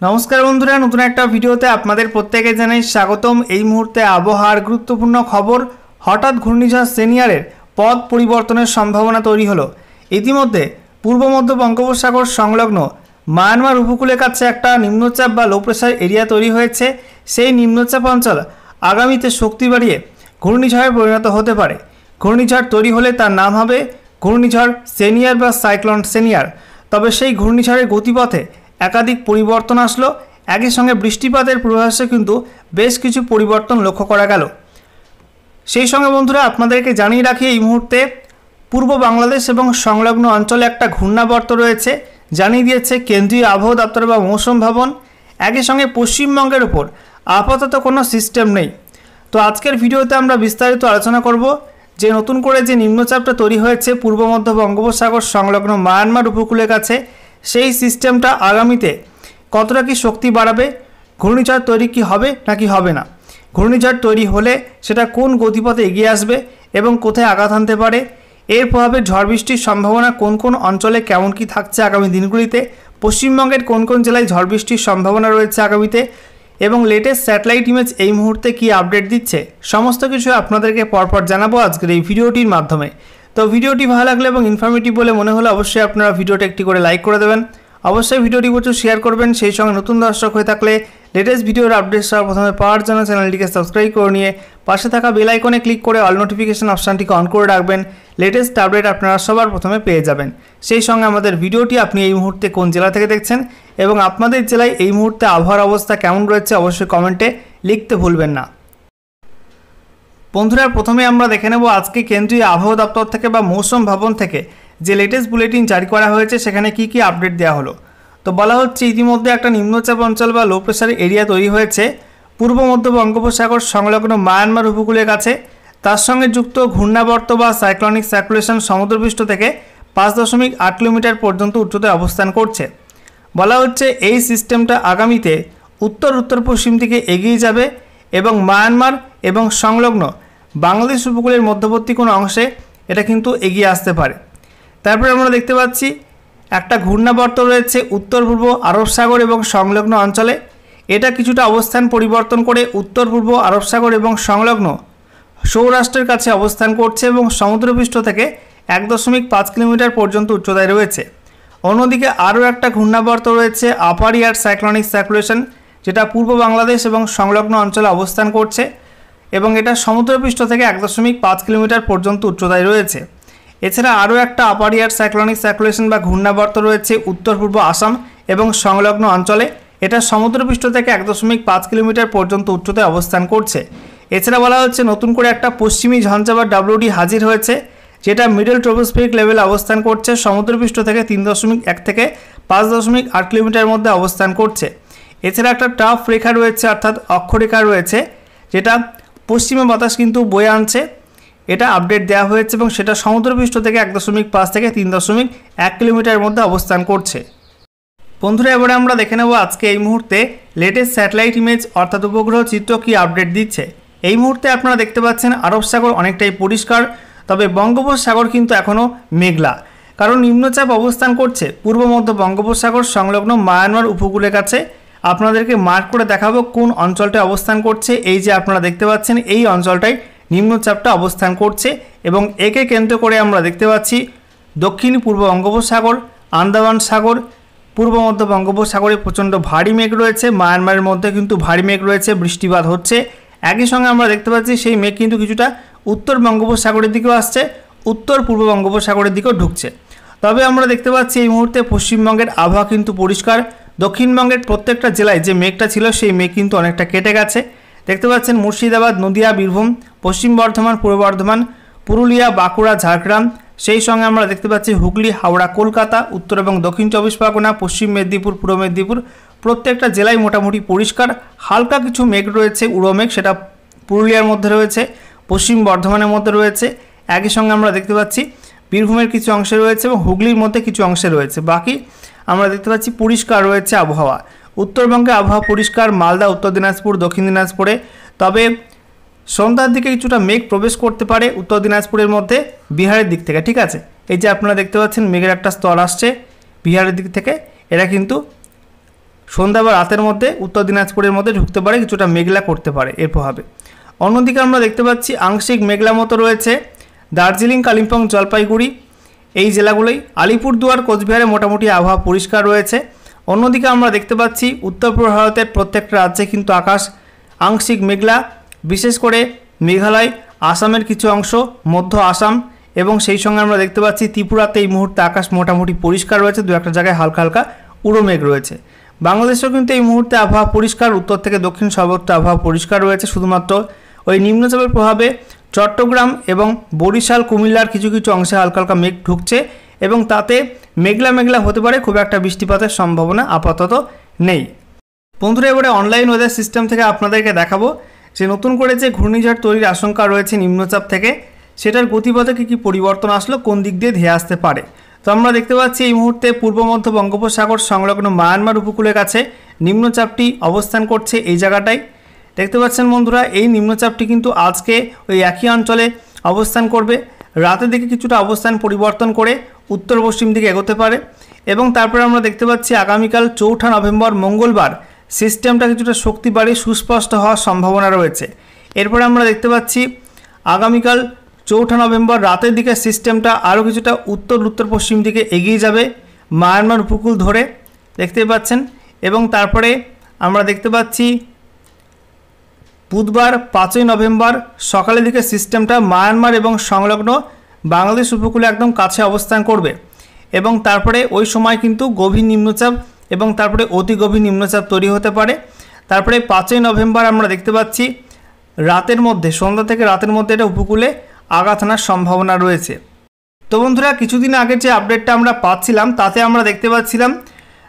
नमस्कार बंधुरा नतून एक भिडियोते आपनादेर प्रत्येके जानाई स्वागतम। এই মুহূর্তে আবহাওয়ার গুরুত্বপূর্ণ খবর। হঠাৎ ঘূর্ণিঝড় সেনিয়ারের পথ পরিবর্তনের সম্ভাবনা তৈরি হলো। ইতিমধ্যে পূর্ব মধ্য বঙ্গোপসাগর সংলগ্ন মায়ানমার উপকূলের কাছে একটা নিম্নচাপ বা লো প্রেসার এরিয়া তৈরি হয়েছে। সেই নিম্নচাপ অঞ্চল আগামীতে শক্তি বাড়িয়ে ঘূর্ণিঝড়ে পরিণত হতে পারে। ঘূর্ণিঝড় তৈরি হলে তার নাম হবে ঘূর্ণিঝড় সেনিয়ার বা সাইক্লোন সেনিয়ার। তবে সেই ঘূর্ণিঝড়ের গতিপথে একাধিক পরিবর্তন আসলো। একই সঙ্গে বৃষ্টিপাতের পূর্বাভাসে কিন্তু বেশ কিছু পরিবর্তন লক্ষ্য করা গেল। সেই সঙ্গে বন্ধুরা আপনাদেরকে জানিয়ে রাখি, এই মুহূর্তে পূর্ব বাংলাদেশ এবং সংলগ্ন অঞ্চলে একটা ঘূর্ণাবর্ত রয়েছে, জানিয়ে দিয়েছে কেন্দ্রীয় আবহাওয়া দপ্তর বা মৌসুম ভবন। একই সঙ্গে পশ্চিমবঙ্গের উপর আপাতত কোনো সিস্টেম নেই। তো আজকের ভিডিওতে আমরা বিস্তারিত আলোচনা করব যে নতুন করে যে নিম্নচাপটা তৈরি হয়েছে পূর্ব মধ্য বঙ্গোপসাগর সংলগ্ন মায়ানমার উপকূলের কাছে, সেই সিস্টেমটা আগামীতে কতটা কি শক্তি বাড়াবে, ঘূর্ণিঝড় তৈরি কি হবে নাকি হবে না, ঘূর্ণিঝড় তৈরি হলে সেটা কোন গতিপথে এগিয়ে আসবে এবং কোথায় আঘাত আনতে পারে, এর প্রভাবে ঝড় বৃষ্টির সম্ভাবনা কোন কোন অঞ্চলে কেমন কি থাকছে আগামী দিনগুলিতে, পশ্চিমবঙ্গের কোন কোন জেলায় ঝড় বৃষ্টির সম্ভাবনা রয়েছে আগামীতে এবং লেটেস্ট স্যাটেলাইট ইমেজ এই মুহূর্তে কি আপডেট দিচ্ছে, সমস্ত কিছু আপনাদেরকে পরপর জানাবো আজকের এই ভিডিওটির মাধ্যমে। তো ভিডিওটি ভালো লাগলে এবং ইনফরমেটিভ বলে মনে হলে অবশ্যই আপনারা ভিডিওটা একটি করে লাইক করে দেবেন। অবশ্যই ভিডিওটি প্রচুর শেয়ার করবেন। সেই সঙ্গে নতুন দর্শক হয়ে থাকলে লেটেস্ট ভিডিওর আপডেট সবার প্রথমে পাওয়ার জন্য চ্যানেলটিকে সাবস্ক্রাইব করে নিয়ে পাশে থাকা বেল আইকনে ক্লিক করে অল নোটিফিকেশন অপশানটিকে অন করে রাখবেন। লেটেস্ট আপডেট আপনারা সবার প্রথমে পেয়ে যাবেন। সেই সঙ্গে আমাদের ভিডিওটি আপনি এই মুহূর্তে কোন জেলা থেকে দেখছেন এবং আপনাদের জেলায় এই মুহূর্তে আবহাওয়ার অবস্থা কেমন রয়েছে অবশ্যই কমেন্টে লিখতে ভুলবেন না। বন্ধুরা প্রথমে আমরা দেখে নেব আজকে কেন্দ্রীয় আবহাওয়া দপ্তর থেকে বা মৌসুম ভবন থেকে যে লেটেস্ট বুলেটিন জারি করা হয়েছে সেখানে কি কি আপডেট দেওয়া হলো। তো বলা হচ্ছে ইতিমধ্যে একটা নিম্নচাপ অঞ্চল বা লো প্রেসার এরিয়া তৈরি হয়েছে পূর্ব মধ্য বঙ্গোপসাগর সংলগ্ন মায়ানমার উপকূলের কাছে। তার সঙ্গে যুক্ত ঘূর্ণাবর্ত বা সাইক্লোনিক সার্কুলেশন সমুদ্রপৃষ্ঠ থেকে 5.8 কিলোমিটার পর্যন্ত উচ্চতায় অবস্থান করছে। বলা হচ্ছে এই সিস্টেমটা আগামীতে উত্তর উত্তর পশ্চিম দিকে এগিয়ে যাবে এবং মায়ানমার এবং সংলগ্ন বাংলাদেশ উপকূলের মধ্যবর্তী কোনো অংশে এটা কিন্তু এগিয়ে আসতে পারে। তারপরে আমরা দেখতে পাচ্ছি একটা ঘূর্ণাবর্ত রয়েছে উত্তর পূর্ব আরব সাগর এবং সংলগ্ন অঞ্চলে। এটা কিছুটা অবস্থান পরিবর্তন করে উত্তর পূর্ব আরব সাগর এবং সংলগ্ন সৌরাষ্ট্রের কাছে অবস্থান করছে এবং সমুদ্রপৃষ্ঠ থেকে 1.5 কিলোমিটার পর্যন্ত উচ্চতায় রয়েছে। অন্যদিকে আরও একটা ঘূর্ণাবর্ত রয়েছে আপার এয়ার সাইক্লোনিক সার্কুলেশন, যেটা পূর্ব বাংলাদেশ এবং সংলগ্ন অঞ্চলে অবস্থান করছে এবং এটা সমুদ্রপৃষ্ঠ থেকে 1.5 কিলোমিটার পর্যন্ত উচ্চতায় রয়েছে। এছাড়া আরও একটা আপার এয়ার সাইক্লোনিক সার্কুলেশন বা ঘূর্ণাবর্ত রয়েছে উত্তর পূর্ব আসাম এবং সংলগ্ন অঞ্চলে। এটা সমুদ্রপৃষ্ঠ থেকে 1.5 কিলোমিটার পর্যন্ত উচ্চতায় অবস্থান করছে। এছাড়া বলা হচ্ছে নতুন করে একটা পশ্চিমী ঝঞ্ঝা বা ডাব্লিউডি হাজির হয়েছে, যেটা মিডল ট্রপোস্ফিয়ারিক লেভেলে অবস্থান করছে, সমুদ্রপৃষ্ঠ থেকে 3.1 থেকে 5.8 কিলোমিটারের মধ্যে অবস্থান করছে। এছাড়া একটা টাফ রেখা রয়েছে অর্থাৎ অক্ষরেখা রয়েছে, যেটা পশ্চিমে বাতাস কিন্তু বয়ে আনছে। এটা আপডেট দেওয়া হয়েছে এবং সেটা সমুদ্রপৃষ্ঠ থেকে 1.5 থেকে 3.1 কিলোমিটারের মধ্যে অবস্থান করছে। বন্ধুরা এবারে আমরা দেখে নেব আজকে এই মুহূর্তে লেটেস্ট স্যাটেলাইট ইমেজ অর্থাৎ উপগ্রহ চিত্র কি আপডেট দিচ্ছে। এই মুহূর্তে আপনারা দেখতে পাচ্ছেন আরব সাগর অনেকটাই পরিষ্কার, তবে বঙ্গোপসাগর কিন্তু এখনও মেঘলা, কারণ নিম্নচাপ অবস্থান করছে পূর্ব মধ্য বঙ্গোপসাগর সংলগ্ন মায়ানমার উপকূলের কাছে। আপনাদেরকে মার্ক করে দেখাবো কোন অঞ্চলটায় অবস্থান করছে। এই যে আপনারা দেখতে পাচ্ছেন এই অঞ্চলটায় নিম্নচাপটা অবস্থান করছে এবং একে কেন্দ্র করে আমরা দেখতে পাচ্ছি দক্ষিণ পূর্ব বঙ্গোপসাগর, আন্দামান সাগর, পূর্ব মধ্য বঙ্গোপসাগরে প্রচণ্ড ভারী মেঘ রয়েছে। মায়ানমারের মধ্যে কিন্তু ভারী মেঘ রয়েছে, বৃষ্টিপাত হচ্ছে। একই সঙ্গে আমরা দেখতে পাচ্ছি সেই মেঘ কিন্তু কিছুটা উত্তর বঙ্গোপসাগরের দিকেও আসছে, উত্তর পূর্ব বঙ্গোপসাগরের দিকেও ঢুকছে। তবে আমরা দেখতে পাচ্ছি এই মুহূর্তে পশ্চিমবঙ্গের আবহাওয়া কিন্তু পরিষ্কার। দক্ষিণবঙ্গের প্রত্যেকটা জেলায় যে মেঘটা ছিল সেই মেঘ কিন্তু অনেকটা কেটে গেছে। দেখতে পাচ্ছেন মুর্শিদাবাদ, নদিয়া, বীরভূম, পশ্চিম বর্ধমান, পূর্ব বর্ধমান, পুরুলিয়া, বাঁকুড়া, ঝাড়গ্রাম, সেই সঙ্গে আমরা দেখতে পাচ্ছি হুগলি, হাওড়া, কলকাতা, উত্তর এবং দক্ষিণ 24 পরগনা, পশ্চিম মেদিনীপুর, পূর্ব মেদিনীপুর, প্রত্যেকটা জেলায় মোটামুটি পরিষ্কার। হালকা কিছু মেঘ রয়েছে, উড়ো মেঘ, সেটা পুরুলিয়ার মধ্যে রয়েছে, পশ্চিম বর্ধমানের মধ্যে রয়েছে। একই সঙ্গে আমরা দেখতে পাচ্ছি বীরভূমের কিছু অংশে রয়েছে এবং হুগলির মধ্যে কিছু অংশে রয়েছে। বাকি আমরা দেখতে পাচ্ছি পরিষ্কার রয়েছে আবহাওয়া। উত্তরবঙ্গে আবহাওয়া পরিষ্কার, মালদা, উত্তর দিনাজপুর, দক্ষিণ দিনাজপুরে। তবে সন্ধ্যার দিকে কিছুটা মেঘ প্রবেশ করতে পারে উত্তর দিনাজপুরের মধ্যে বিহারের দিক থেকে। ঠিক আছে, এই যে আপনারা দেখতে পাচ্ছেন মেঘের একটা স্তর আসছে বিহারের দিক থেকে, এটা কিন্তু সন্ধ্যা বা রাতের মধ্যে উত্তর দিনাজপুরের মধ্যে ঢুকতে পারে, কিছুটা মেঘলা করতে পারে এর প্রভাবে। অন্যদিকে আমরা দেখতে পাচ্ছি আংশিক মেঘলা মতো রয়েছে দার্জিলিং, কালিম্পং, জলপাইগুড়ি এই জেলাগুলোই। আলিপুরদুয়ার, কোচবিহারে মোটামুটি আবহাওয়া পরিষ্কার রয়েছে। অন্যদিকে আমরা দেখতে পাচ্ছি উত্তর পূর্ব ভারতের প্রত্যেকটা রাজ্যে কিন্তু আকাশ আংশিক মেঘলা, বিশেষ করে মেঘালয়, আসামের কিছু অংশ, মধ্য আসাম এবং সেই সঙ্গে আমরা দেখতে পাচ্ছি ত্রিপুরাতে এই মুহূর্তে আকাশ মোটামুটি পরিষ্কার রয়েছে, দু একটা জায়গায় হালকা হালকা উড়ো মেঘ রয়েছে। বাংলাদেশেও কিন্তু এই মুহূর্তে আবহাওয়া পরিষ্কার, উত্তর থেকে দক্ষিণ সর্বত্র আবহাওয়া পরিষ্কার রয়েছে। শুধুমাত্র ওই নিম্নচাপের প্রভাবে চট্টগ্রাম এবং বরিশাল, কুমিল্লার কিছু কিছু অংশে হালকা হালকা মেঘ ঢুকছে এবং তাতে মেঘলা মেঘলা হতে পারে, খুব একটা বৃষ্টিপাতের সম্ভাবনা আপাতত নেই। বন্ধুরা, এবারে অনলাইন ওয়েদার সিস্টেম থেকে আপনাদেরকে দেখাবো যে নতুন করে যে ঘূর্ণিঝড় তৈরির আশঙ্কা রয়েছে নিম্নচাপ থেকে, সেটার গতিপথে কী কী পরিবর্তন আসলো, কোন দিক দিয়ে ধেয়ে আসতে পারে। তো আমরা দেখতে পাচ্ছি এই মুহূর্তে পূর্ব মধ্য বঙ্গোপসাগর সংলগ্ন মায়ানমার উপকূলের কাছে নিম্নচাপটি অবস্থান করছে এই জায়গাটায়। দেখতে পাচ্ছেন বন্ধুরা, এই নিম্নচাপটি কিন্তু আজকে ওই একই অঞ্চলে অবস্থান করবে। রাতের দিকে কিছুটা অবস্থান পরিবর্তন করে উত্তর পশ্চিম দিকে এগোতে পারে এবং তারপরে আমরা দেখতে পাচ্ছি আগামীকাল 4 নভেম্বর মঙ্গলবার সিস্টেমটা কিছুটা শক্তি বাড়িয়ে সুস্পষ্ট হওয়ার সম্ভাবনা রয়েছে। এরপরে আমরা দেখতে পাচ্ছি আগামীকাল 4 নভেম্বর রাতের দিকে সিস্টেমটা আরও কিছুটা উত্তর পশ্চিম দিকে এগিয়ে যাবে মায়ানমার উপকূল ধরে, দেখতে পাচ্ছেন। এবং তারপরে আমরা দেখতে পাচ্ছি বুধবার 5 নভেম্বর সকালের দিকে সিস্টেমটা মায়ানমার এবং সংলগ্ন বাংলাদেশ উপকূলে একদম কাছে অবস্থান করবে এবং তারপরে ওই সময় কিন্তু গভীর নিম্নচাপ এবং তারপরে অতি গভীর নিম্নচাপ তৈরি হতে পারে। তারপরে 5 নভেম্বর আমরা দেখতে পাচ্ছি রাতের মধ্যে, সন্ধ্যা থেকে রাতের মধ্যে এটা উপকূলে আঘাত আনার সম্ভাবনা রয়েছে। তো বন্ধুরা, কিছুদিন আগে যে আপডেটটা আমরা পাচ্ছিলাম তাতে আমরা দেখতে পাচ্ছিলাম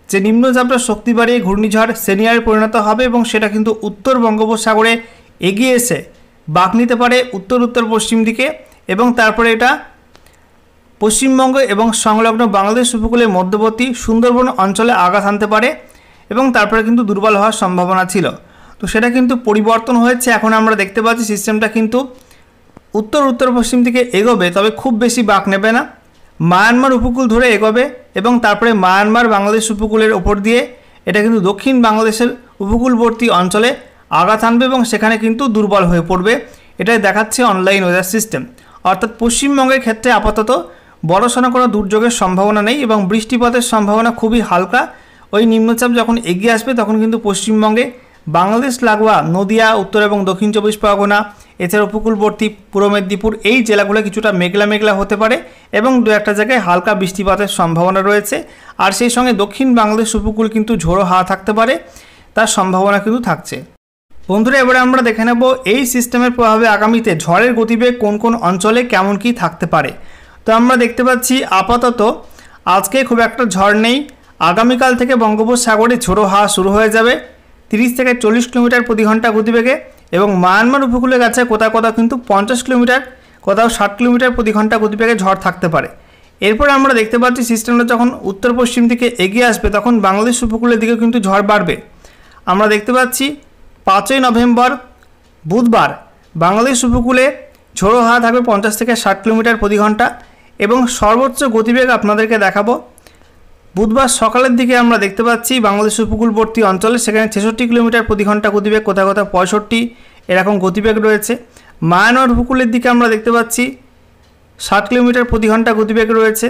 যে নিম্নচাপটা শক্তি বাড়িয়ে ঘূর্ণিঝড় সেনিয়ারে পরিণত হবে এবং সেটা কিন্তু উত্তর বঙ্গোপসাগরে এগিয়ে এসে বাঁক নিতে পারে উত্তর পশ্চিম দিকে এবং তারপরে এটা পশ্চিমবঙ্গ এবং সংলগ্ন বাংলাদেশ উপকূলের মধ্যবর্তী সুন্দরবন অঞ্চলে আঘাত আনতে পারে এবং তারপরে কিন্তু দুর্বল হওয়ার সম্ভাবনা ছিল। তো সেটা কিন্তু পরিবর্তন হয়েছে। এখন আমরা দেখতে পাচ্ছি সিস্টেমটা কিন্তু উত্তর পশ্চিম দিকে এগোবে, তবে খুব বেশি বাঁক নেবে না, মায়ানমার উপকূল ধরে এগোবে এবং তারপরে মায়ানমার বাংলাদেশ উপকূলের ওপর দিয়ে এটা কিন্তু দক্ষিণ বাংলাদেশের উপকূলবর্তী অঞ্চলে আঘাত আনবে এবং সেখানে কিন্তু দুর্বল হয়ে পড়বে। এটাই দেখাচ্ছে অনলাইন ওয়েদার সিস্টেম। অর্থাৎ পশ্চিমবঙ্গের ক্ষেত্রে আপাতত বড়সড় কোনো দুর্যোগের সম্ভাবনা নেই এবং বৃষ্টিপাতের সম্ভাবনা খুবই হালকা। ওই নিম্নচাপ যখন এগিয়ে আসবে তখন কিন্তু পশ্চিমবঙ্গে বাংলাদেশ লাগোয়া নদিয়া, উত্তর এবং দক্ষিণ 24 পরগনা, এছাড়া উপকূলবর্তী পূর্ব মেদিনীপুর এই জেলাগুলো কিছুটা মেঘলা মেঘলা হতে পারে এবং দু একটা জায়গায় হালকা বৃষ্টিপাতের সম্ভাবনা রয়েছে। আর সেই সঙ্গে দক্ষিণ বাংলাদেশ উপকূল কিন্তু ঝোড়ো হাওয়া থাকতে পারে, তার সম্ভাবনা কিন্তু থাকছে। বন্ধুরা, এবারে আমরা দেখে নেব এই সিস্টেমের প্রভাবে আগামীতে ঝড়ের গতিবেগ কোন কোন অঞ্চলে কেমন কী থাকতে পারে। তো আমরা দেখতে পাচ্ছি আপাতত আজকে খুব একটা ঝড় নেই। আগামীকাল থেকে বঙ্গোপসাগরে ঝোড়ো হাওয়া শুরু হয়ে যাবে 30 থেকে 40 কিলোমিটার প্রতি ঘন্টা গতিবেগে এবং মায়ানমার উপকূলের কাছে কোথাও কোথাও কিন্তু 50 কিলোমিটার, কোথাও 60 কিলোমিটার প্রতি ঘন্টা গতিবেগে ঝড় থাকতে পারে। এরপরে আমরা দেখতে পাচ্ছি সিস্টেমটা যখন উত্তর পশ্চিম দিকে এগিয়ে আসবে তখন বাংলাদেশ উপকূলের দিকে কিন্তু ঝড় বাড়বে। আমরা দেখতে পাচ্ছি 5 নভেম্বর বুধবার বাংলাদেশ উপকূলে ঝোড়ো হাওয়া থাকবে 50 থেকে 60 কিলোমিটার প্রতি ঘন্টা এবং সর্বোচ্চ গতিবেগ আপনাদেরকে দেখাবো। বুধবার সকালের দিকে আমরা দেখতে পাচ্ছি বাংলাদেশ উপকূলবর্তী অঞ্চলে সেখানে 66 কিলোমিটার প্রতি ঘন্টা গতিবেগ, কোথাও কোথাও 65 এরকম গতিবেগ রয়েছে। মায়ানমার উপকূলের দিকে আমরা দেখতে পাচ্ছি 60 কিলোমিটার প্রতি ঘন্টা গতিবেগ রয়েছে।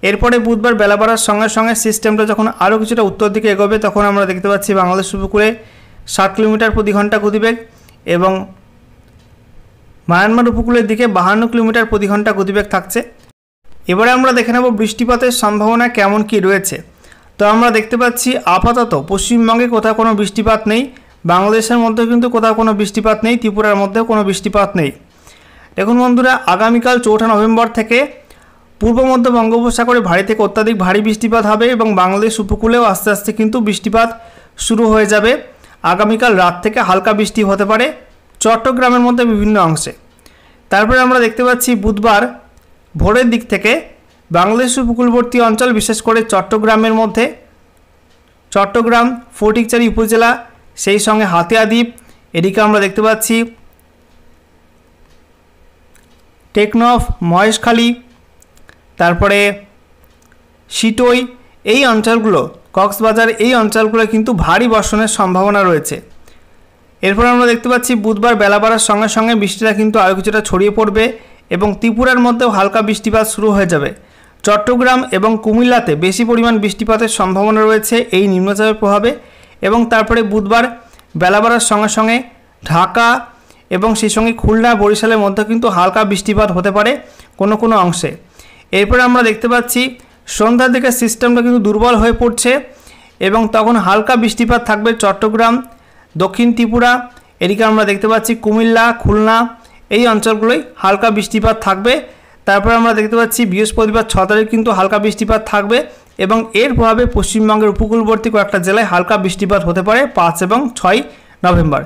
এরপরে বুধবার বেলা বাড়ার সঙ্গে সঙ্গে সিস্টেমটা যখন আরও কিছুটা উত্তর দিকে এগোবে তখন আমরা দেখতে পাচ্ছি বাংলাদেশ উপকূলে 60 কিলোমিটার প্রতি ঘন্টা গতিবেগ এবং মায়ানমার উপকূলের দিকে 52 কিলোমিটার প্রতি ঘন্টা গতিবেগ থাকছে। এবারে আমরা দেখে নেব বৃষ্টিপাতের সম্ভাবনা কেমন কি রয়েছে। তো আমরা দেখতে পাচ্ছি আপাতত পশ্চিমবঙ্গে কোথাও কোনো বৃষ্টিপাত নেই, বাংলাদেশের মধ্যে কিন্তু কোথাও কোনো বৃষ্টিপাত নেই, ত্রিপুরার মধ্যেও কোনো বৃষ্টিপাত নেই। দেখুন বন্ধুরা, আগামীকাল 4 নভেম্বর থেকে পূর্ব মধ্য বঙ্গোপসাগরে ভারী থেকে অত্যাধিক ভারী বৃষ্টিপাত হবে এবং বাংলাদেশ উপকূলেও আস্তে আস্তে কিন্তু বৃষ্টিপাত শুরু হয়ে যাবে। আগামীকাল রাত থেকে হালকা বৃষ্টি হতে পারে চট্টগ্রামের মধ্যে বিভিন্ন অংশে। তারপরে আমরা দেখতে পাচ্ছি বুধবার ভোরের দিক থেকে বাংলাদেশ উপকূলবর্তী অঞ্চল, বিশেষ করে চট্টগ্রামের মধ্যে চট্টগ্রাম, ফটিকছড়ি উপজেলা, সেই সঙ্গে হাতিয়া দ্বীপ, এদিকে আমরা দেখতে পাচ্ছি টেকনফ, মহেশখালী, তারপরে সিটই, এই অঞ্চলগুলো কক্সবাজার এই অঞ্চলগুলো কিন্তু ভারী বর্ষণের সম্ভাবনা রয়েছে। এরপর আমরা দেখতে পাচ্ছি বুধবার বেলা বাড়ার সঙ্গে সঙ্গে বৃষ্টিটা কিন্তু আরও কিছুটা ছড়িয়ে পড়বে এবং ত্রিপুরার মধ্যেও হালকা বৃষ্টিপাত শুরু হয়ে যাবে। চট্টগ্রাম এবং কুমিল্লাতে বেশি পরিমাণ বৃষ্টিপাতের সম্ভাবনা রয়েছে এই নিম্নচাপের প্রভাবে। এবং তারপরে বুধবার বেলা বাড়ার সঙ্গে সঙ্গে ঢাকা এবং সেই সঙ্গে খুলনা বরিশালের মধ্যে কিন্তু হালকা বৃষ্টিপাত হতে পারে কোনো কোনো অংশে। এরপরে আমরা দেখতে পাচ্ছি সন্ধ্যার দিকে সিস্টেমটা কিন্তু দুর্বল হয়ে পড়ছে এবং তখন হালকা বৃষ্টিপাত থাকবে চট্টগ্রাম, দক্ষিণ ত্রিপুরা, এদিকে আমরা দেখতে পাচ্ছি কুমিল্লা, খুলনা এই অঞ্চলগুলোই হালকা বৃষ্টিপাত থাকবে। তারপর আমরা দেখতে পাচ্ছি বৃহস্পতিবার 6 তারিখ কিন্তু হালকা বৃষ্টিপাত থাকবে এবং এর প্রভাবে পশ্চিমবঙ্গের উপকূলবর্তী কয়েকটা জেলায় হালকা বৃষ্টিপাত হতে পারে 5 এবং 6 নভেম্বর।